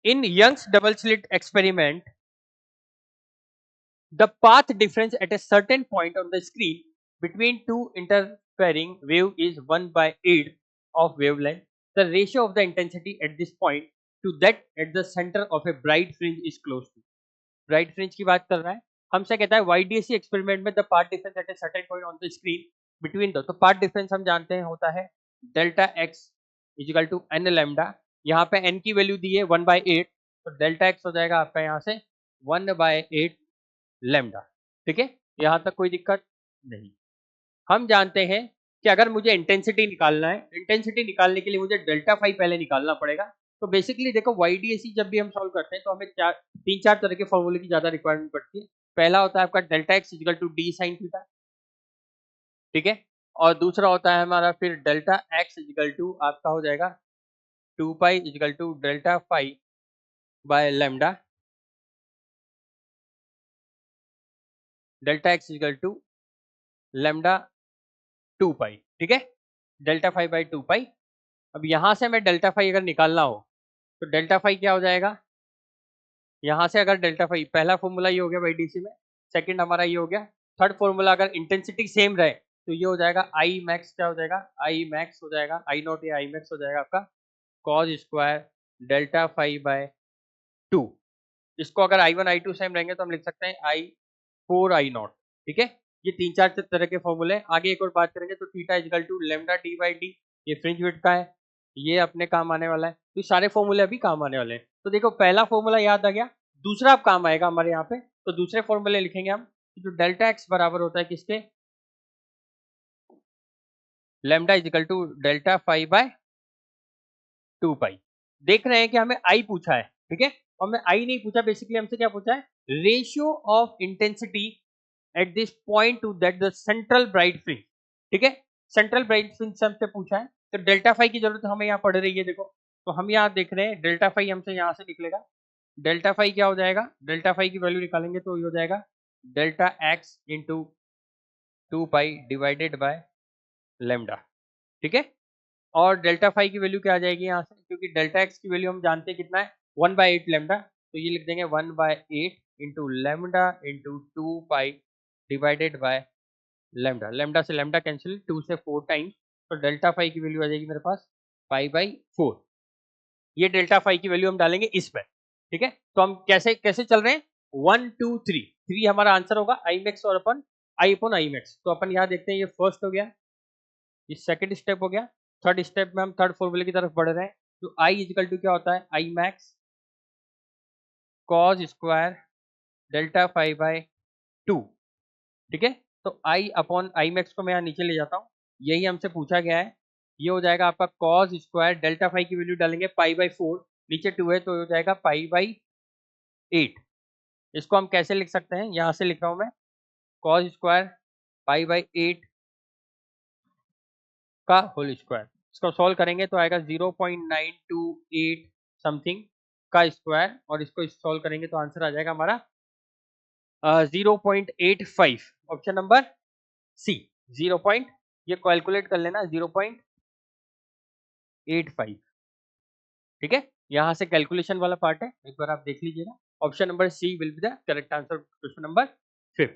In Young's double slit experiment, the path difference at a certain point on the screen between two interfering wave is 1/8 of wavelength. The ratio of the intensity at this point to that at the center of a bright fringe is close to. Bright fringe की बात कर रहा है, हमसे कहता है YDAC experiment में the path difference at a certain point on the screen between the, तो पाथ डिफरेंस हम जानते हैं होता है delta x is equal to n lambda, यहाँ पे n की वैल्यू दी है 1/8, तो डेल्टा x हो जाएगा आपका यहाँ से 1/8 लैम्डा। ठीक है, यहाँ तक कोई दिक्कत नहीं। हम जानते हैं कि अगर मुझे इंटेंसिटी निकालना है, इंटेंसिटी निकालने के लिए मुझे डेल्टा फाई पहले निकालना पड़ेगा। तो बेसिकली देखो YDAC जब भी हम सॉल्व करते हैं तो हमें तीन चार तरह के फॉर्मूले की ज्यादा रिक्वायरमेंट पड़ती है। पहला होता है आपका delta x is equal to d sine theta, ठीक है, और दूसरा होता है हमारा फिर डेल्टा एक्स इजिकल टू आपका हो जाएगा 2 pi equal to delta phi by lambda, delta x is equal to lambda 2 pi, ठीक है, डेल्टा फाई बाई 2 पाई। अब यहां से मैं डेल्टा फाई अगर निकालना हो तो डेल्टा फाई क्या हो जाएगा, यहाँ से अगर डेल्टा फाई, पहला फॉर्मूला ये हो गया YDC में, सेकंड हमारा ये हो गया, थर्ड फॉर्मूला अगर इंटेंसिटी सेम रहे तो ये हो जाएगा आई मैक्स, क्या हो जाएगा आई मैक्स हो जाएगा, आई नॉट या आई मैक्स हो जाएगा आपका cos square delta phi by 2। इसको अगर I1 I2 सेम रहेंगे तो हम लिख सकते हैं I4 I नॉट। ठीक है, ये तीन चार तरह के फॉर्मूले। आगे एक और बात करेंगे तो theta is equal to lambda D by D, ये फ्रिंज विड्थ का है, ये अपने काम आने वाला है। तो सारे फॉर्मूले अभी काम आने वाले हैं। तो देखो पहला फॉर्मूला याद आ गया, दूसरा अब काम आएगा हमारे यहाँ पे। तो दूसरे फॉर्मूले लिखेंगे हम, जो डेल्टा एक्स बराबर होता है किसके, lambda is equal to delta phi by 2 pi. देख रहे हैं कि हमें आई पूछा है, ठीक है, और हमें आई नहीं पूछा, बेसिकली हमसे क्या पूछा है, ratio of intensity at this point two that the central bright fringe. ठीक है, सेंट्रल ब्राइट फ्रिंज से हमसे पूछा है, तो डेल्टा फाई की जरूरत हमें यहाँ पड़ रही है। देखो तो हम यहाँ देख रहे हैं डेल्टा फाई हमसे यहाँ से निकलेगा, डेल्टा फाई क्या हो जाएगा, डेल्टा फाई की वैल्यू निकालेंगे तो ये हो जाएगा delta x into 2 pi divided by lambda. ठीक है, और डेल्टा फाई की वैल्यू क्या आ जाएगी यहाँ से, क्योंकि डेल्टा एक्स की वैल्यू हम जानते हैं कितना है 1/8 लेमडा, तो ये लिख देंगे 1/8 into lambda into 2 pi divided by lambda. Lambda से लेमडा कैंसिल, 2 से 4 टाइम्स, तो डेल्टा फाई की वैल्यू आ जाएगी मेरे पास पाई/4। ये डेल्टा फाई की वैल्यू हम डालेंगे इसमें। ठीक है, तो हम कैसे कैसे चल रहे हैं, 1 2 3, 3 हमारा आंसर होगा आई मैक्स और अपन आई मैक्स। तो अपन यहाँ देखते हैं, ये फर्स्ट हो गया, ये सेकंड स्टेप हो गया, थर्ड स्टेप में हम थर्ड फॉर्मूले की तरफ बढ़ रहे हैं। तो आई इजिकल टू क्या होता है, I max cos square delta phi by 2। ठीक है, तो आई अपॉन आई मैक्स को मैं यहाँ नीचे ले जाता हूँ, यही हमसे पूछा गया है। ये हो जाएगा आपका कॉज स्क्वायर डेल्टा फाई की वैल्यू डालेंगे पाई/4, नीचे 2 है तो हो जाएगा पाई/8। इसको हम कैसे लिख सकते हैं, यहाँ से लिख रहा हूँ मैं, कॉज स्क्वायर पाई/8 का होल स्क्वायर। इसको सॉल्व करेंगे तो आएगा 0.928 समथिंग का स्क्वायर, और इसको सॉल्व करेंगे तो आंसर आ जाएगा हमारा 0.85, ऑप्शन नंबर सी 0. ये कैलकुलेट कर लेना 0.85। ठीक है, यहाँ से कैलकुलेशन वाला पार्ट है, एक बार आप देख लीजिएगा। Option number C will be the correct answer question number 5।